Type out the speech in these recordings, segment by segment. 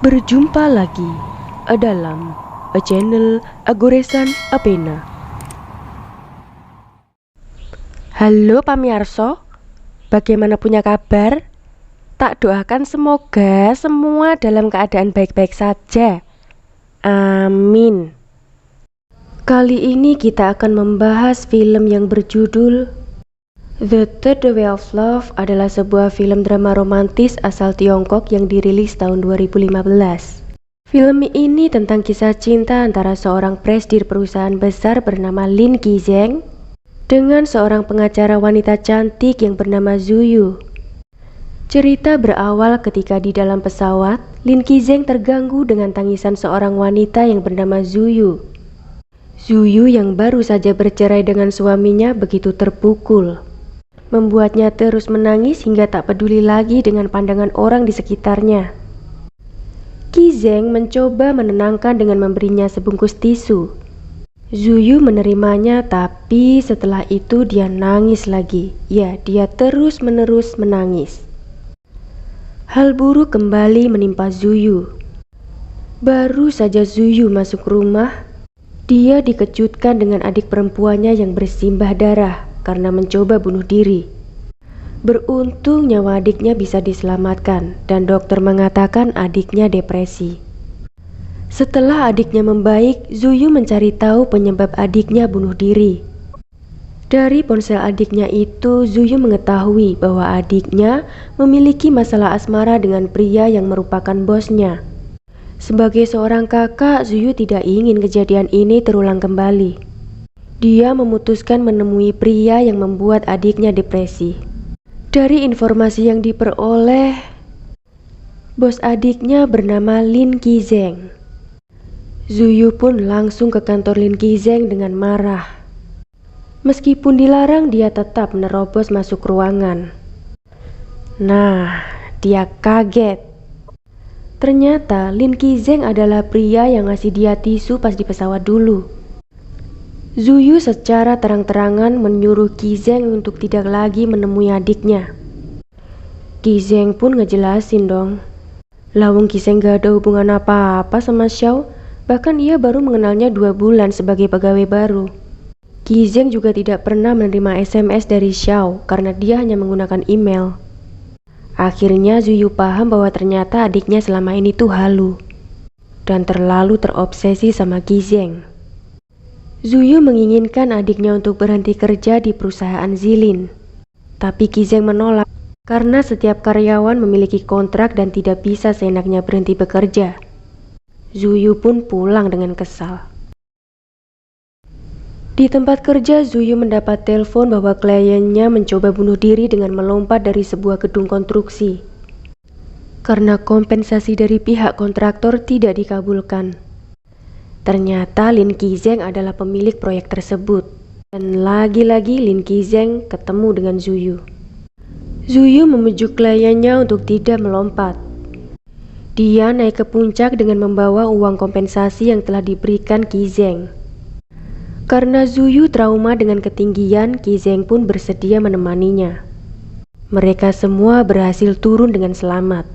Berjumpa lagi dalam channel Goresan Apena. Halo pamirsa, bagaimana punya kabar? Tak doakan semoga semua dalam keadaan baik-baik saja. Amin. Kali ini kita akan membahas film yang berjudul The Third Way of Love. Adalah sebuah film drama romantis asal Tiongkok yang dirilis tahun 2015. Film ini tentang kisah cinta antara seorang presdir perusahaan besar bernama Lin Qizeng dengan seorang pengacara wanita cantik yang bernama Zuyu. Cerita berawal ketika di dalam pesawat, Lin Qizeng terganggu dengan tangisan seorang wanita yang bernama Zuyu. Zuyu yang baru saja bercerai dengan suaminya begitu terpukul, membuatnya terus menangis hingga tak peduli lagi dengan pandangan orang di sekitarnya. Qizeng mencoba menenangkan dengan memberinya sebungkus tisu. Zuyu menerimanya, tapi setelah itu dia nangis lagi. Ya, dia terus-menerus menangis. Hal buruk kembali menimpa Zuyu. Baru saja Zuyu masuk rumah, dia dikejutkan dengan adik perempuannya yang bersimbah darah karena mencoba bunuh diri. Beruntung nyawa adiknya bisa diselamatkan dan dokter mengatakan adiknya depresi. Setelah adiknya membaik, Zuyu mencari tahu penyebab adiknya bunuh diri. Dari ponsel adiknya itu, Zuyu mengetahui bahwa adiknya memiliki masalah asmara dengan pria yang merupakan bosnya. Sebagai seorang kakak, Zuyu tidak ingin kejadian ini terulang kembali. Dia memutuskan menemui pria yang membuat adiknya depresi. Dari informasi yang diperoleh, bos adiknya bernama Lin Qizeng. Zuyu pun langsung ke kantor Lin Qizeng dengan marah. Meskipun dilarang, dia tetap menerobos masuk ruangan. Nah, dia kaget. Ternyata Lin Qizeng adalah pria yang ngasih dia tisu pas di pesawat dulu. Zuyu secara terang-terangan menyuruh Qizeng untuk tidak lagi menemui adiknya. Qizeng pun ngejelasin dong. Lawung Qizeng gak ada hubungan apa-apa sama Xiao, bahkan ia baru mengenalnya 2 bulan sebagai pegawai baru. Qizeng juga tidak pernah menerima SMS dari Xiao karena dia hanya menggunakan email. Akhirnya Zuyu paham bahwa ternyata adiknya selama ini tuh halu dan terlalu terobsesi sama Qizeng. Zuyu menginginkan adiknya untuk berhenti kerja di perusahaan Zilin, tapi Qizeng menolak karena setiap karyawan memiliki kontrak dan tidak bisa seenaknya berhenti bekerja. Zuyu pun pulang dengan kesal. Di tempat kerja, Zuyu mendapat telepon bahwa kliennya mencoba bunuh diri dengan melompat dari sebuah gedung konstruksi karena kompensasi dari pihak kontraktor tidak dikabulkan. Ternyata Lin Qizeng adalah pemilik proyek tersebut. Dan lagi-lagi Lin Qizeng ketemu dengan Zuyu. Zuyu memujuk kliennya untuk tidak melompat. Dia naik ke puncak dengan membawa uang kompensasi yang telah diberikan Qizeng. Karena Zuyu trauma dengan ketinggian, Qizeng pun bersedia menemaninya. Mereka semua berhasil turun dengan selamat.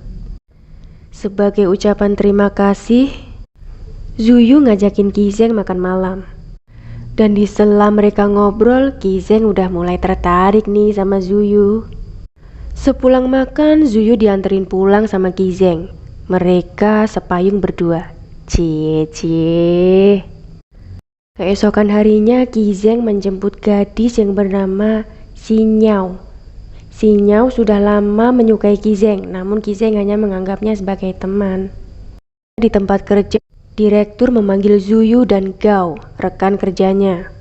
Sebagai ucapan terima kasih, Zuyu ngajakin Qizeng makan malam. Dan di sela mereka ngobrol, Qizeng udah mulai tertarik nih sama Zuyu. Sepulang makan, Zuyu dianterin pulang sama Qizeng. Mereka sepayung berdua. Cie. Keesokan harinya, Qizeng menjemput gadis yang bernama Xinyao. Xinyao sudah lama menyukai Qizeng, namun Qizeng hanya menganggapnya sebagai teman. Di tempat kerja, direktur memanggil Zuyu dan Gao, rekan kerjanya.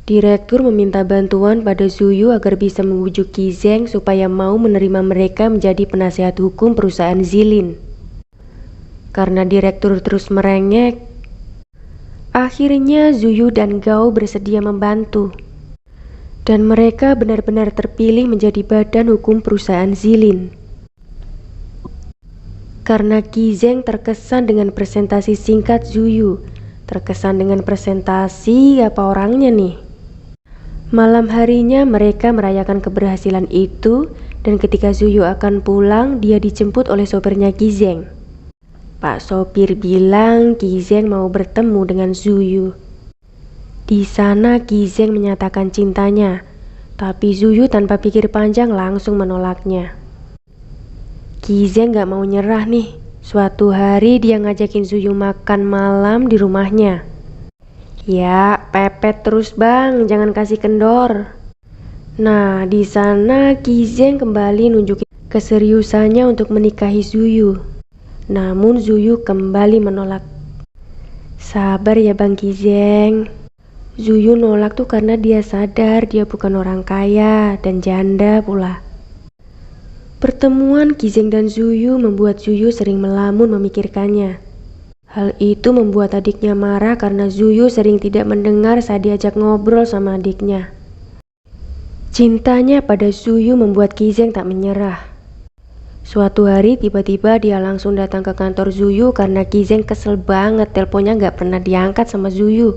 Direktur meminta bantuan pada Zuyu agar bisa membujuk Qizeng supaya mau menerima mereka menjadi penasehat hukum perusahaan Zilin. Karena direktur terus merengek, akhirnya Zuyu dan Gao bersedia membantu. Dan mereka benar-benar terpilih menjadi badan hukum perusahaan Zilin. Karena Qizeng terkesan dengan presentasi singkat Zuyu. Terkesan dengan presentasi apa orangnya nih? Malam harinya mereka merayakan keberhasilan itu, dan ketika Zuyu akan pulang, dia dijemput oleh sopirnya Qizeng. Pak sopir bilang Kizeng mau bertemu dengan Zuyu. Di sana Kizeng menyatakan cintanya, tapi Zuyu tanpa pikir panjang langsung menolaknya. Kizeng gak mau nyerah nih. Suatu hari dia ngajakin Zuyu makan malam di rumahnya. Ya, pepet terus bang, jangan kasih kendor. Nah, di sana Kizeng kembali nunjukin keseriusannya untuk menikahi Zuyu. Namun Zuyu kembali menolak. Sabar ya Bang Kizeng. Zuyu nolak tuh karena dia sadar dia bukan orang kaya dan janda pula. Pertemuan Kizeng dan Zuyu membuat Zuyu sering melamun memikirkannya. Hal itu membuat adiknya marah karena Zuyu sering tidak mendengar saat diajak ngobrol sama adiknya. Cintanya pada Zuyu membuat Kizeng tak menyerah. Suatu hari tiba-tiba dia langsung datang ke kantor Zuyu karena Kizeng kesel banget teleponnya gak pernah diangkat sama Zuyu.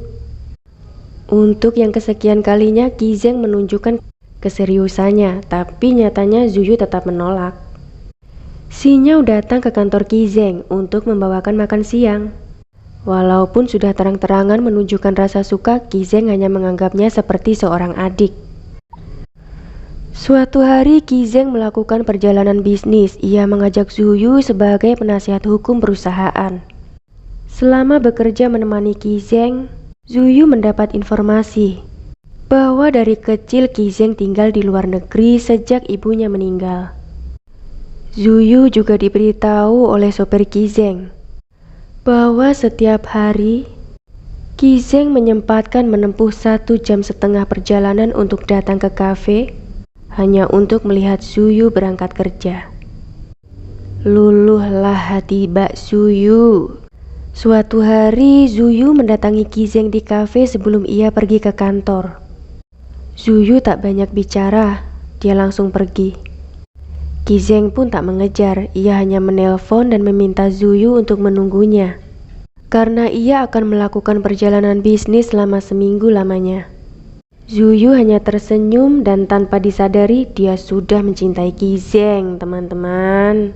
Untuk yang kesekian kalinya Kizeng menunjukkan keseriusannya, tapi nyatanya Zuyu tetap menolak. Xinyao datang ke kantor Kizeng untuk membawakan makan siang. Walaupun sudah terang-terangan menunjukkan rasa suka, Kizeng hanya menganggapnya seperti seorang adik. Suatu hari Kizeng melakukan perjalanan bisnis. Ia mengajak Zuyu sebagai penasihat hukum perusahaan. Selama bekerja menemani Kizeng, Zuyu mendapat informasi bahwa dari kecil Kizeng tinggal di luar negeri sejak ibunya meninggal. Zuyu juga diberitahu oleh sopir Kizeng bahwa setiap hari Kizeng menyempatkan menempuh 1,5 jam perjalanan untuk datang ke kafe hanya untuk melihat Zuyu berangkat kerja. Luluhlah hati Mbak Zuyu. Suatu hari Zuyu mendatangi Kizeng di kafe sebelum ia pergi ke kantor. Zuyu tak banyak bicara, dia langsung pergi. Kizeng pun tak mengejar, ia hanya menelpon dan meminta Zuyu untuk menunggunya. Karena ia akan melakukan perjalanan bisnis selama seminggu lamanya. Zuyu hanya tersenyum dan tanpa disadari dia sudah mencintai Kizeng, teman-teman.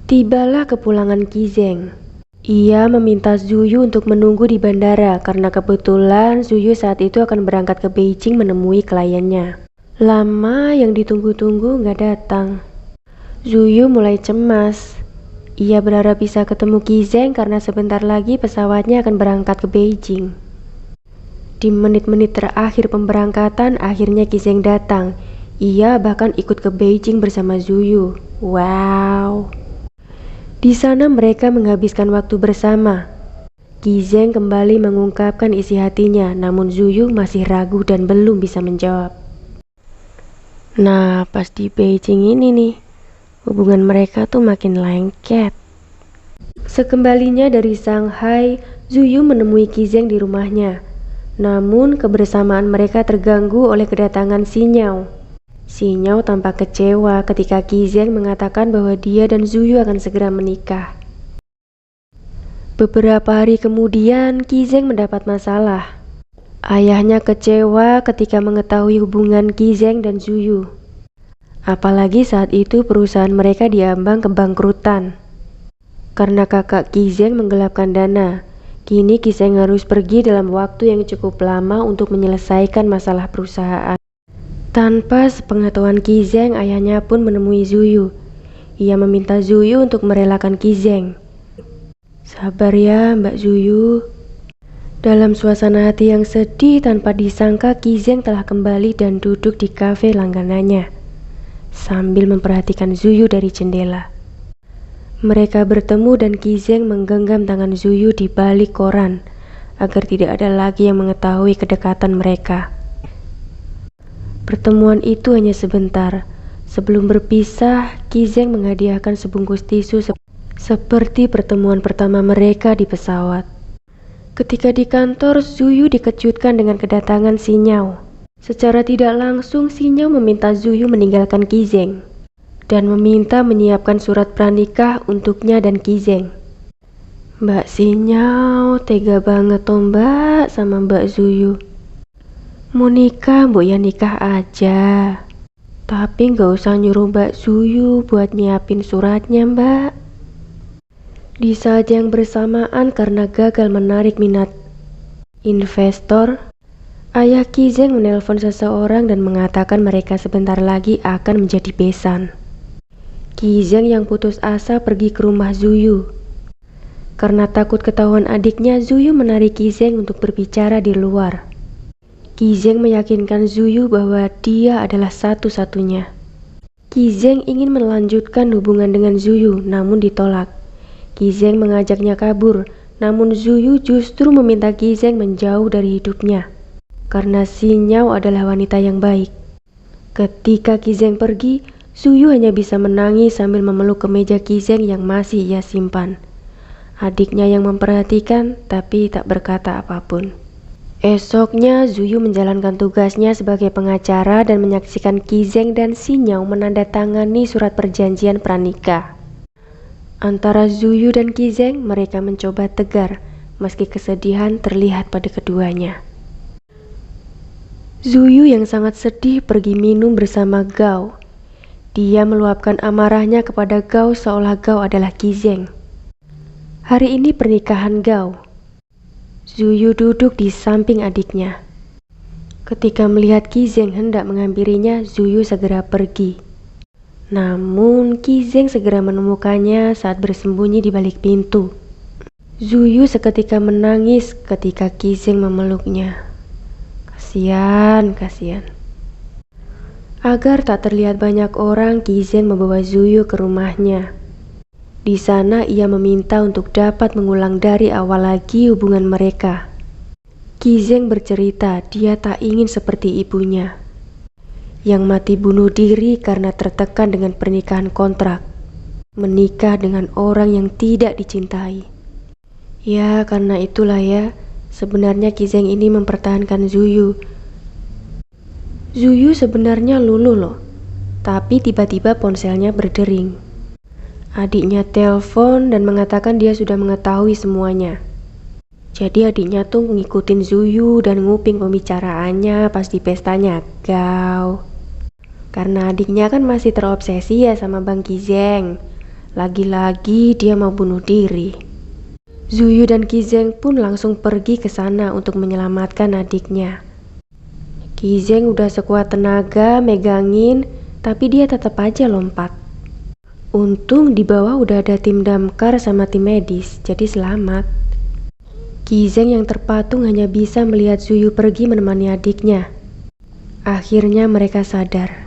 Tibalah kepulangan Kizeng. Ia meminta Zuyu untuk menunggu di bandara karena kebetulan Zuyu saat itu akan berangkat ke Beijing menemui kliennya. Lama yang ditunggu-tunggu gak datang. Zuyu mulai cemas. Ia berharap bisa ketemu Kizeng karena sebentar lagi pesawatnya akan berangkat ke Beijing. Di menit-menit terakhir pemberangkatan, akhirnya Kizeng datang. Ia bahkan ikut ke Beijing bersama Zuyu. Wow. Di sana mereka menghabiskan waktu bersama. Kizeng kembali mengungkapkan isi hatinya, namun Zuyu masih ragu dan belum bisa menjawab. Nah, pas di Beijing ini nih, hubungan mereka tuh makin lengket. Sekembalinya dari Shanghai, Zuyu menemui Kizeng di rumahnya. Namun kebersamaan mereka terganggu oleh kedatangan Xinyao. Xinyao tampak kecewa ketika Kizeng mengatakan bahwa dia dan Zuyu akan segera menikah. Beberapa hari kemudian Kizeng mendapat masalah. Ayahnya kecewa ketika mengetahui hubungan Kizeng dan Zuyu. Apalagi saat itu perusahaan mereka diambang kebangkrutan. Karena kakak Kizeng menggelapkan dana, kini Kizeng harus pergi dalam waktu yang cukup lama untuk menyelesaikan masalah perusahaan. Tanpa sepengetahuan Kizeng, ayahnya pun menemui Zuyu. Ia meminta Zuyu untuk merelakan Kizeng. Sabar ya Mbak Zuyu. Dalam suasana hati yang sedih, tanpa disangka Kizeng telah kembali dan duduk di kafe langganannya sambil memperhatikan Zuyu dari jendela. Mereka bertemu dan Kizeng menggenggam tangan Zuyu di balik koran agar tidak ada lagi yang mengetahui kedekatan mereka. Pertemuan itu hanya sebentar. Sebelum berpisah, Kizeng menghadiahkan sebungkus tisu seperti pertemuan pertama mereka di pesawat. Ketika di kantor, Zuyu dikejutkan dengan kedatangan Xinyao. Secara tidak langsung, Xinyao meminta Zuyu meninggalkan Kizeng dan meminta menyiapkan surat pranikah untuknya dan Kizeng. Mbak Xinyao tega banget toh mbak sama Mbak Zuyu. Mau nikah mbok ya nikah aja, tapi gak usah nyuruh Mbak Zuyu buat nyiapin suratnya mbak. Di saat yang bersamaan karena gagal menarik minat investor, ayah Ki Zeng menelpon seseorang dan mengatakan mereka sebentar lagi akan menjadi besan. Ki Zeng yang putus asa pergi ke rumah Zuyu. Karena takut ketahuan adiknya, Zuyu menarik Ki Zeng untuk berbicara di luar. Ki Zeng meyakinkan Zuyu bahwa dia adalah satu-satunya. Ki Zeng ingin melanjutkan hubungan dengan Zuyu, namun ditolak. Ki Zeng mengajaknya kabur, namun Zuyu justru meminta Ki Zeng menjauh dari hidupnya, karena Xi Nyao adalah wanita yang baik. Ketika Ki Zeng pergi, Zuyu hanya bisa menangis sambil memeluk kemeja Ki Zeng yang masih ia simpan. Adiknya yang memperhatikan, tapi tak berkata apapun. Esoknya, Zuyu menjalankan tugasnya sebagai pengacara dan menyaksikan Ki Zeng dan Xi Nyao menandatangani surat perjanjian pranikah. Antara Zuyu dan Ki Zeng, mereka mencoba tegar, meski kesedihan terlihat pada keduanya. Zuyu yang sangat sedih pergi minum bersama Gao. Dia meluapkan amarahnya kepada Gao seolah Gao adalah Ki Zeng. Hari ini pernikahan Gao. Zuyu duduk di samping adiknya. Ketika melihat Ki Zeng hendak menghampirinya, Zuyu segera pergi. Namun Ki Zeng segera menemukannya saat bersembunyi di balik pintu. Zuyu seketika menangis ketika Ki Zeng memeluknya. Kasihan. Agar tak terlihat banyak orang, Ki Zeng membawa Zuyu ke rumahnya. Di sana ia meminta untuk dapat mengulang dari awal lagi hubungan mereka. Ki Zeng bercerita dia tak ingin seperti ibunya, yang mati bunuh diri karena tertekan dengan pernikahan kontrak, menikah dengan orang yang tidak dicintai. Ya, karena itulah ya, sebenarnya Ki Zeng ini mempertahankan Zuyu. Zuyu sebenarnya luluh loh, tapi tiba-tiba ponselnya berdering. Adiknya telepon dan mengatakan dia sudah mengetahui semuanya. Jadi adiknya tuh ngikutin Zuyu dan nguping pembicaraannya pas di pestanya Gao. Karena adiknya kan masih terobsesi ya sama Bang Ki Zeng. Lagi-lagi dia mau bunuh diri. Zuyu dan Ki Zeng pun langsung pergi ke sana untuk menyelamatkan adiknya. Ki Zeng udah sekuat tenaga megangin, tapi dia tetap aja lompat. Untung di bawah udah ada tim damkar sama tim medis, jadi selamat. Ki Zeng yang terpatung hanya bisa melihat Zuyu pergi menemani adiknya. Akhirnya mereka sadar.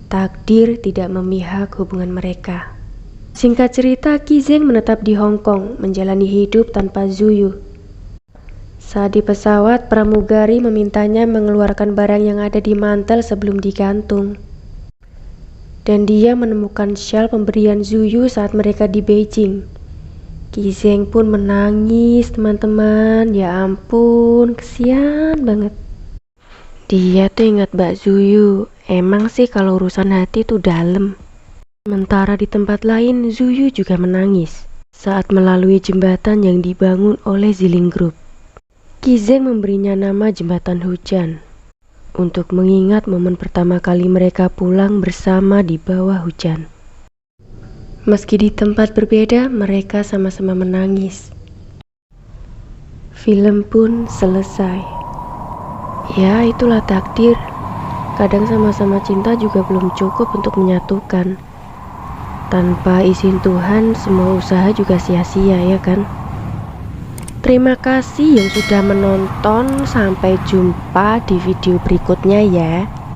Takdir tidak memihak hubungan mereka. Singkat cerita, Ki Zeng menetap di Hong Kong, menjalani hidup tanpa Zuyu. Saat di pesawat, pramugari memintanya mengeluarkan barang yang ada di mantel sebelum digantung. Dan dia menemukan syal pemberian Zuyu saat mereka di Beijing. Ki Zeng pun menangis, teman-teman. Ya ampun, kesian banget. Dia tuh ingat Mbak Zuyu. Emang sih kalau urusan hati tuh dalam. Sementara di tempat lain, Zuyu juga menangis saat melalui jembatan yang dibangun oleh Ziling Group. Ki Zeng memberinya nama Jembatan Hujan untuk mengingat momen pertama kali mereka pulang bersama di bawah hujan. Meski di tempat berbeda, mereka sama-sama menangis. Film pun selesai. Ya, itulah takdir. Kadang sama-sama cinta juga belum cukup untuk menyatukan. Tanpa izin Tuhan, semua usaha juga sia-sia ya kan? Terima kasih yang sudah menonton. Sampai jumpa di video berikutnya ya.